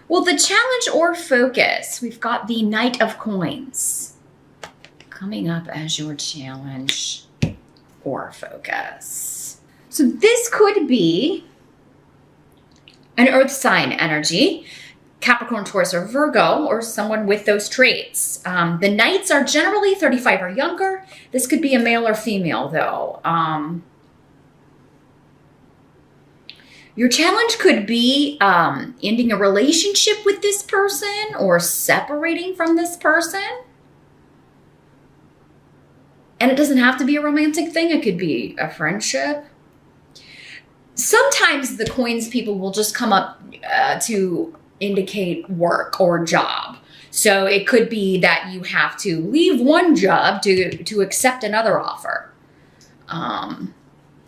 Well, the challenge or focus, we've got the Knight of Coins coming up as your challenge or focus. So this could be an earth sign energy, Capricorn, Taurus, or Virgo, or someone with those traits. The Knights are generally 35 or younger. This could be a male or female, though. Your challenge could be ending a relationship with this person or separating from this person. And it doesn't have to be a romantic thing. It could be a friendship. Sometimes the coins people will just come up to indicate work or job. So it could be that you have to leave one job to accept another offer.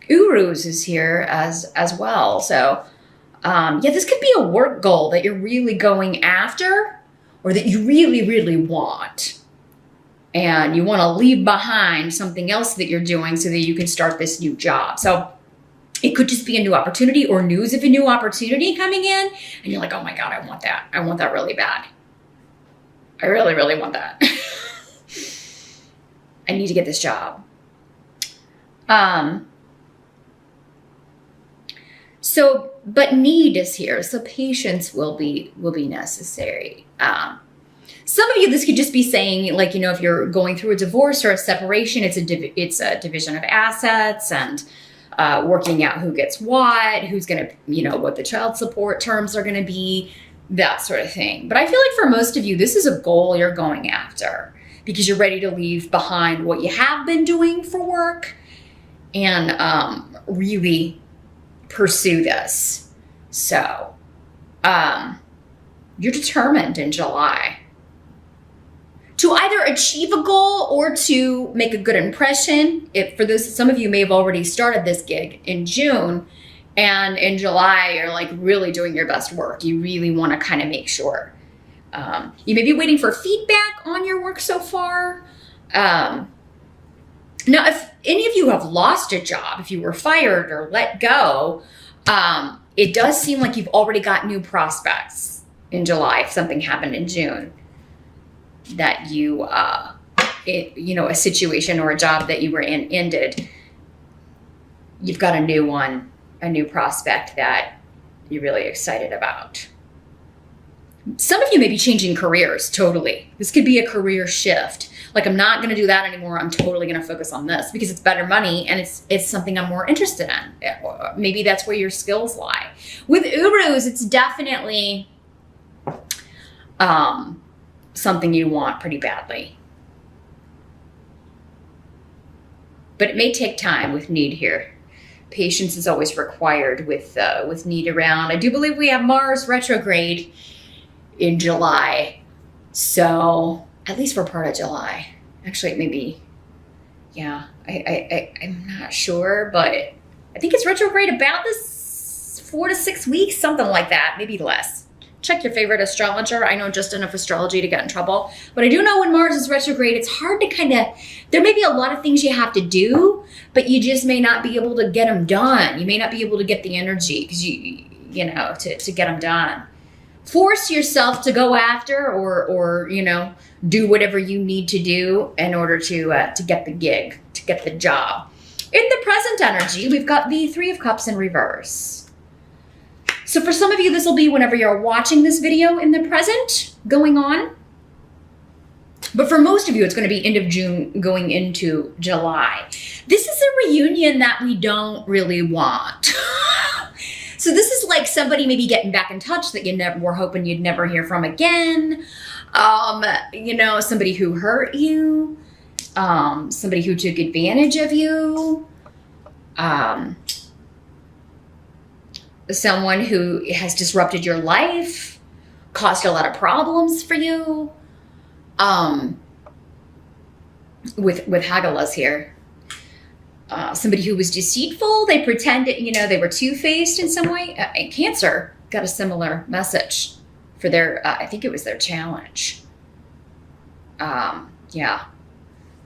Urus is here as well. So yeah, this could be a work goal that you're really going after or that you really, really want. And you want to leave behind something else that you're doing so that you can start this new job. So it could just be a new opportunity or news of a new opportunity coming in. And you're like, oh my God, I want that. I want that really bad. I really, really want that. I need to get this job. So, but need is here. So patience will be necessary. Some of you, this could just be saying, like, you know, if you're going through a divorce or a separation, it's a division of assets and working out who gets what, who's going to, you know, what the child support terms are going to be, that sort of thing. But I feel like for most of you, this is a goal you're going after because you're ready to leave behind what you have been doing for work and really pursue this. So you're determined in July to either achieve a goal or to make a good impression. If for those, some of you may have already started this gig in June, and in July you're like really doing your best work. You really want to kind of make sure. You may be waiting for feedback on your work so far. Now, if any of you have lost a job, if you were fired or let go, it does seem like you've already got new prospects in July if something happened in June. That you, you know, a situation or a job that you were in ended, you've got a new one, a new prospect that you're really excited about. Some of you may be changing careers totally. This could be a career shift. Like, I'm not going to do that anymore. I'm totally going to focus on this because it's better money and it's something I'm more interested in. Maybe that's where your skills lie. With Urus, it's definitely something you want pretty badly. But it may take time with need here. Patience is always required with need around. I do believe we have Mars retrograde in July. So at least for part of July. Actually, maybe, yeah, I'm not sure, but I think it's retrograde about this 4 to 6 weeks, something like that, maybe less. Check your favorite astrologer. I know just enough astrology to get in trouble. But I do know when Mars is retrograde, it's hard to kind of, there may be a lot of things you have to do, but you just may not be able to get them done. You may not be able to get the energy because you know, to get them done. Force yourself to go after or you know, do whatever you need to do in order to get the gig, to get the job. In the present energy, we've got the Three of Cups in reverse. So for some of you, this will be whenever you're watching this video in the present going on. But for most of you, it's going to be end of June going into July. This is a reunion that we don't really want. So this is like somebody maybe getting back in touch that you never were hoping you'd never hear from again. You know, somebody who hurt you, somebody who took advantage of you, someone who has disrupted your life, caused a lot of problems for you. With Hagalaz here. Somebody who was deceitful, they pretended, you know, they were two-faced in some way. Cancer got a similar message for their, I think it was their challenge. Yeah.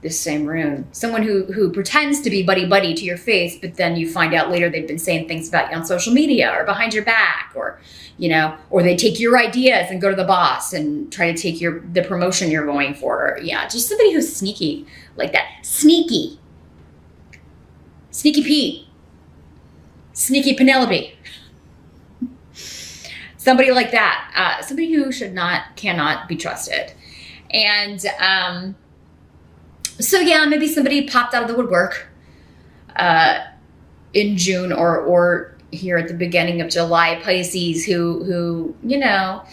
this same rune. Someone who pretends to be buddy-buddy to your face, but then you find out later they've been saying things about you on social media or behind your back, or, you know, or they take your ideas and go to the boss and try to take the promotion you're going for. Yeah, just somebody who's sneaky like that. Sneaky. Sneaky Pete. Sneaky Penelope. Somebody like that. Somebody who cannot be trusted. And so yeah, maybe somebody popped out of the woodwork in June or here at the beginning of July, Pisces, who you know,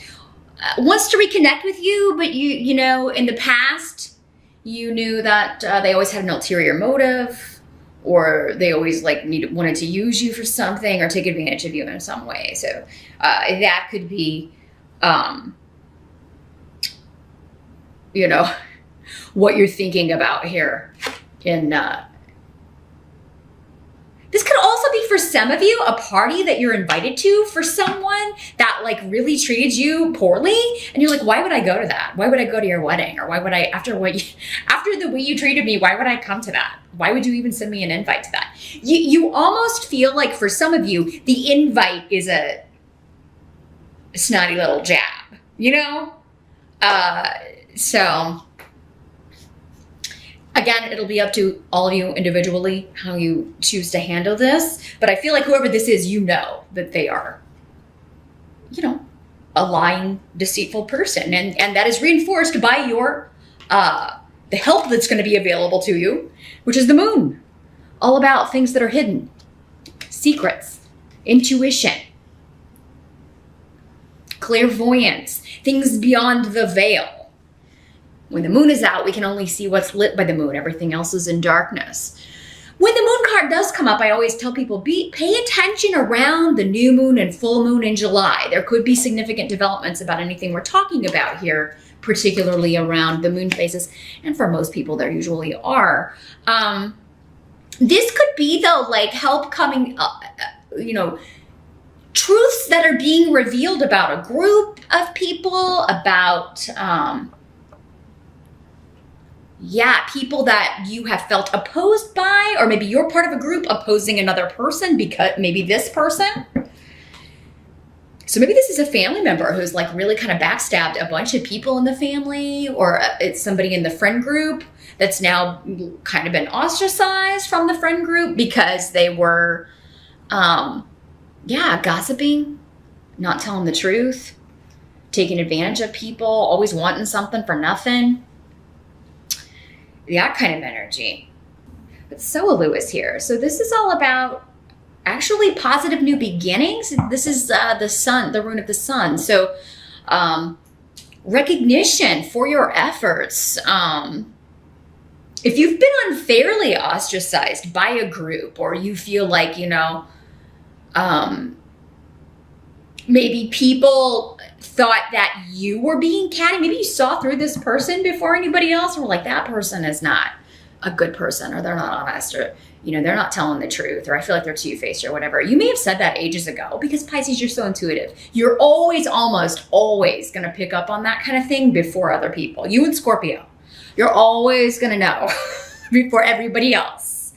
wants to reconnect with you, but you know, in the past, you knew that they always had an ulterior motive, or they always like wanted to use you for something or take advantage of you in some way. So that could be, you know, what you're thinking about here in this could also be for some of you a party that you're invited to for someone that like really treated you poorly, and you're like, why would I go to that? Why would I go to your wedding? Or why would I, after the way you treated me, why would I come to that? Why would you even send me an invite to that? You almost feel like for some of you the invite is a snotty little jab, you know? So again, it'll be up to all of you individually how you choose to handle this. But I feel like whoever this is, you know that they are, you know, a lying, deceitful person. And that is reinforced by your, the help that's going to be available to you, which is the moon. All about things that are hidden, secrets, intuition, clairvoyance, things beyond the veil. When the moon is out, we can only see what's lit by the moon. Everything else is in darkness. When the moon card does come up, I always tell people, pay attention around the new moon and full moon in July. There could be significant developments about anything we're talking about here, particularly around the moon phases. And for most people, there usually are. This could be, though, like help coming, you know, truths that are being revealed about a group of people, about... people that you have felt opposed by, or maybe you're part of a group opposing another person because maybe this person. So maybe this is a family member who's like really kind of backstabbed a bunch of people in the family, or it's somebody in the friend group that's now kind of been ostracized from the friend group because they were, gossiping, not telling the truth, taking advantage of people, always wanting something for nothing. That kind of energy. But Soalu is here. So this is all about actually positive new beginnings. This is the sun, the rune of the sun. So recognition for your efforts. If you've been unfairly ostracized by a group, or you feel like, you know, maybe people thought that you were being catty. Maybe you saw through this person before anybody else, and were like, that person is not a good person, or they're not honest, or, you know, they're not telling the truth, or I feel like they're two-faced or whatever. You may have said that ages ago because Pisces, you're so intuitive. You're almost always going to pick up on that kind of thing before other people. You and Scorpio, you're always going to know before everybody else.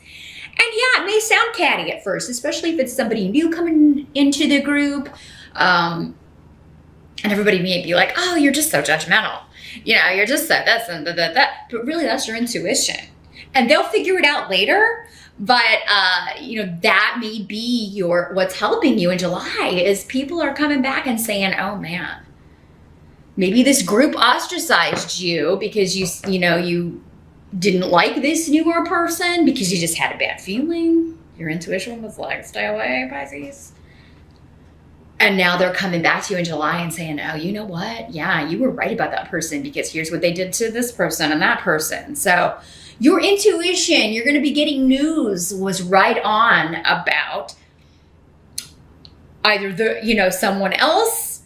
And yeah, it may sound catty at first, especially if it's somebody new coming into the group. And everybody may be like, oh, you're just so judgmental. You know, you're just so this and that. But really, that's your intuition. And they'll figure it out later. But, you know, that may be what's helping you in July is people are coming back and saying, oh, man, maybe this group ostracized you because you didn't like this newer person because you just had a bad feeling. Your intuition was like, stay away, Pisces. And now they're coming back to you in July and saying, oh, you know what? Yeah, you were right about that person because here's what they did to this person and that person. So your intuition, you're going to be getting news, was right on about either someone else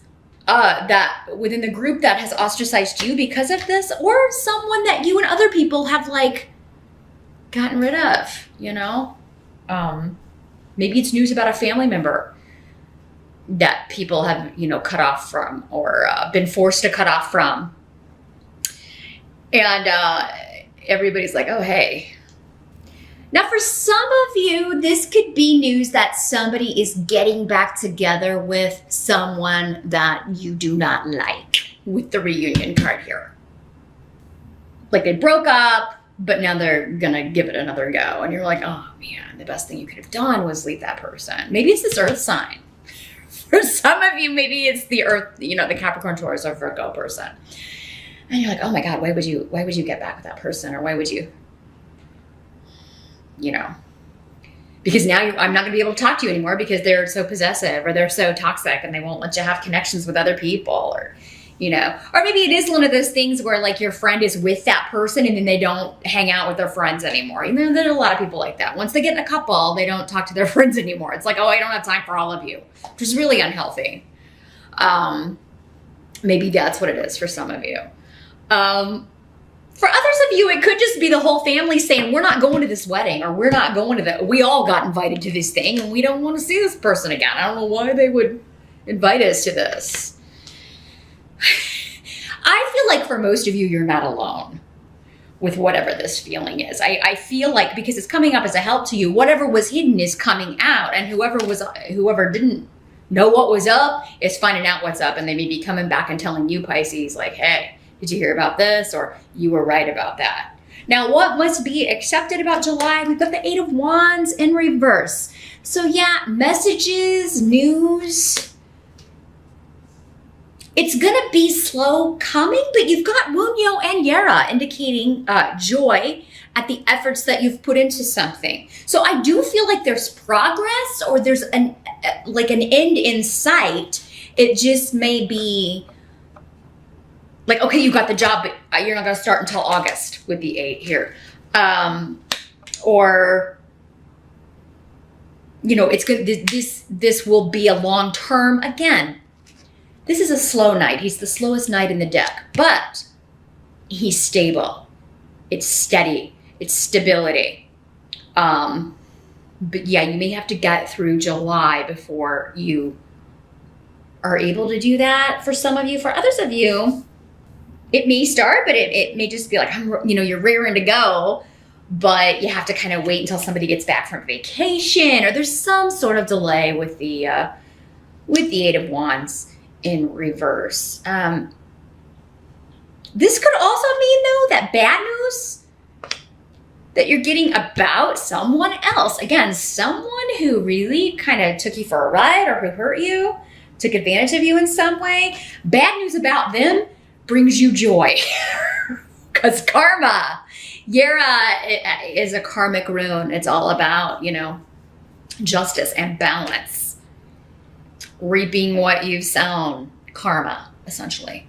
that within the group that has ostracized you because of this, or someone that you and other people have like gotten rid of, you know? Maybe it's news about a family member that people have, cut off from, or been forced to cut off from. And everybody's like, oh, hey. Now, for some of you, this could be news that somebody is getting back together with someone that you do not like, with the reunion card here. Like they broke up, but now they're gonna give it another go. And you're like, oh man, the best thing you could have done was leave that person. Maybe it's this earth sign. For some of you, maybe it's the earth, the Capricorn, Taurus, or Virgo person. And you're like, oh my God, why would you get back with that person? Or why would you, because now I'm not gonna be able to talk to you anymore because they're so possessive or they're so toxic and they won't let you have connections with other people, or maybe it is one of those things where like your friend is with that person and then they don't hang out with their friends anymore. There are a lot of people like that. Once they get in a couple, they don't talk to their friends anymore. It's like, oh, I don't have time for all of you, which is really unhealthy. Maybe that's what it is for some of you. For others of you, it could just be the whole family saying, we're not going to this wedding, or we're not going to that. We all got invited to this thing and we don't want to see this person again. I don't know why they would invite us to this. I feel like for most of you, you're not alone with whatever this feeling is. I feel like because it's coming up as a help to you, whatever was hidden is coming out, and whoever didn't know what was up is finding out what's up, and they may be coming back and telling you, Pisces, like, hey, did you hear about this? Or you were right about that. Now, what must be accepted about July? We've got the 8 of Wands in reverse. So yeah, messages, news. It's going to be slow coming, but you've got Wunyo and Yera indicating joy at the efforts that you've put into something. So I do feel like there's progress, or there's an end in sight. It just may be like, okay, you got the job, but you're not going to start until August with the 8 here. It's good. This will be a long term. Again, this is a slow knight. He's the slowest knight in the deck, but he's stable. It's steady. It's stability. But yeah, you may have to get through July before you are able to do that for some of you. For others of you, it may start, but it may just be like, you're raring to go, but you have to kind of wait until somebody gets back from vacation, or there's some sort of delay with the 8 of Wands in reverse. This could also mean, though, that bad news that you're getting about someone else. Again, someone who really kind of took you for a ride, or who hurt you, took advantage of you in some way. Bad news about them brings you joy. Because karma. Yera is a karmic rune. It's all about, justice and balance. Reaping what you've sown. Karma, essentially.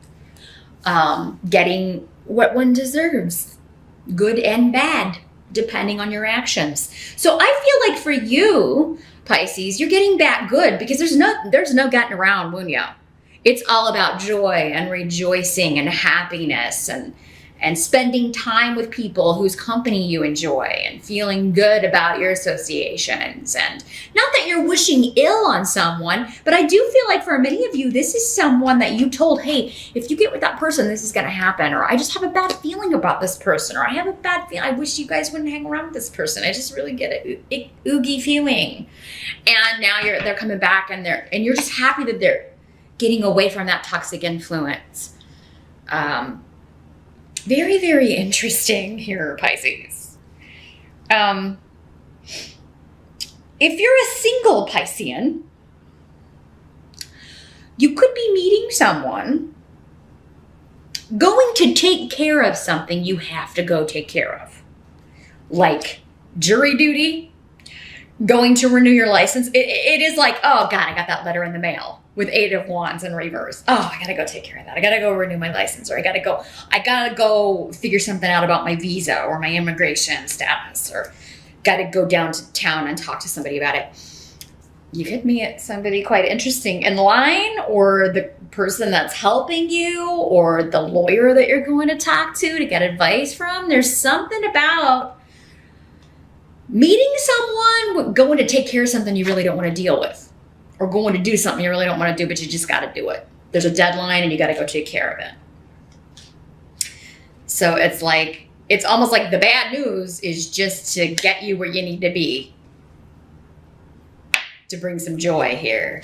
Getting what one deserves. Good and bad, depending on your actions. So I feel like for you, Pisces, you're getting back good, because there's no getting around Wunyo. It's all about joy and rejoicing and happiness and spending time with people whose company you enjoy and feeling good about your associations. And not that you're wishing ill on someone, but I do feel like for many of you, this is someone that you told, hey, if you get with that person, this is going to happen. Or I just have a bad feeling about this person. Or I have a bad feeling. I wish you guys wouldn't hang around with this person. I just really get a oogie feeling. And now they're coming back, and you're just happy that they're getting away from that toxic influence. Very, very interesting here, Pisces. If you're a single Piscean, you could be meeting someone, going to take care of something you have to go take care of. Like jury duty, going to renew your license. It is like, oh God, I got that letter in the mail with 8 of Wands in reverse. Oh, I gotta go take care of that. I gotta go renew my license, or I gotta go figure something out about my visa or my immigration status, or gotta go down to town and talk to somebody about it. You could meet somebody quite interesting in line, or the person that's helping you, or the lawyer that you're going to talk to get advice from. There's something about meeting someone, going to take care of something you really don't want to deal with, or going to do something you really don't want to do, but you just got to do it. There's a deadline and you got to go take care of it. So it's like it's almost like the bad news is just to get you where you need to be, to bring some joy here.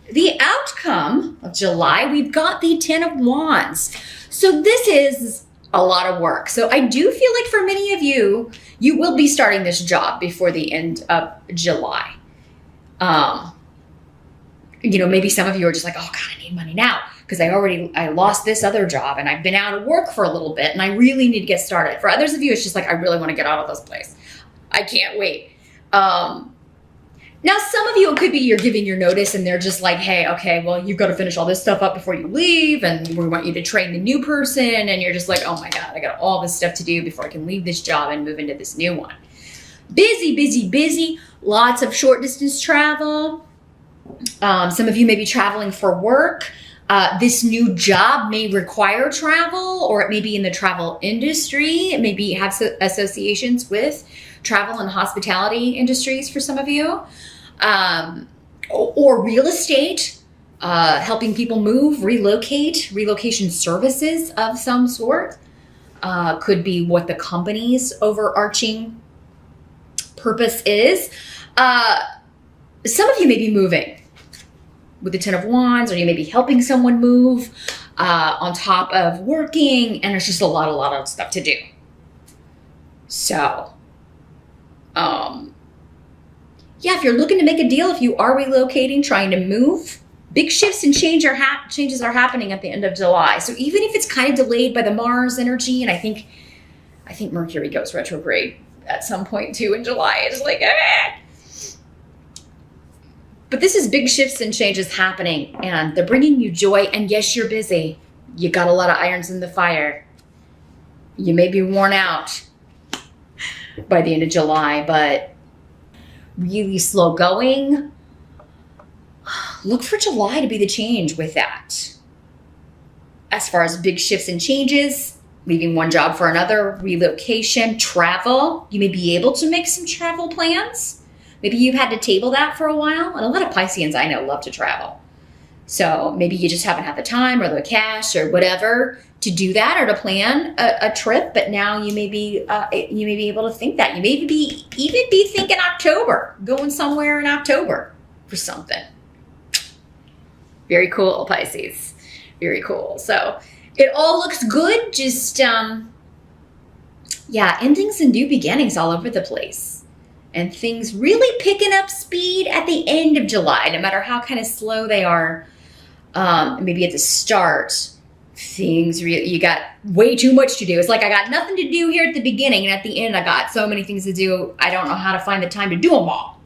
The outcome of July, we've got the 10 of Wands. So this is a lot of work. So I do feel like for many of you, you will be starting this job before the end of July. Maybe some of you are just like, oh God, I need money now because I lost this other job and I've been out of work for a little bit and I really need to get started. For others of you, it's just like, I really want to get out of this place. I can't wait. Now, some of you, it could be you're giving your notice and they're just like, hey, okay, well, you've got to finish all this stuff up before you leave. And we want you to train the new person. And you're just like, oh my God, I got all this stuff to do before I can leave this job and move into this new one. Busy, busy, busy. Lots of short distance travel. Some of you may be traveling for work. This new job may require travel, or it may be in the travel industry. It may be have associations with travel and hospitality industries for some of you, or real estate, helping people move, relocation services of some sort. Could be what the company's overarching purpose is. Some of you may be moving with the 10 of Wands, or you may be helping someone move on top of working, and there's just a lot of stuff to do. So, yeah, if you're looking to make a deal, if you are relocating, trying to move, big shifts and changes are happening at the end of July. So even if it's kind of delayed by the Mars energy, and I think Mercury goes retrograde at some point too in July. It's like, But this is big shifts and changes happening, and they're bringing you joy. And yes, you're busy. You got a lot of irons in the fire. You may be worn out by the end of July, but really slow going. Look for July to be the change with that. As far as big shifts and changes, leaving one job for another, relocation, travel. You may be able to make some travel plans. Maybe you've had to table that for a while. And a lot of Pisceans I know love to travel. So maybe you just haven't had the time or the cash or whatever to do that or to plan a trip. But now you may be able to think that. You may even be thinking October, going somewhere in October for something. Very cool, Pisces. Very cool. So it all looks good. Just, endings and new beginnings all over the place. And things really picking up speed at the end of July, no matter how kind of slow they are. Maybe at the start, you got way too much to do. It's like I got nothing to do here at the beginning, and at the end I got so many things to do, I don't know how to find the time to do them all.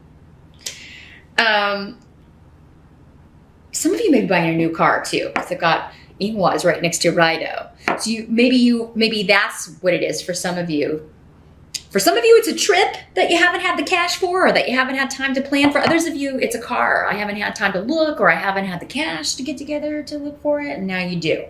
Some of you may be buying a new car too, because they've got Ingwas right next to Rido. So maybe that's what it is for some of you. For some of you, it's a trip that you haven't had the cash for, or that you haven't had time to plan. For others of you, it's a car. I haven't had time to look, or I haven't had the cash to get together to look for it, and now you do.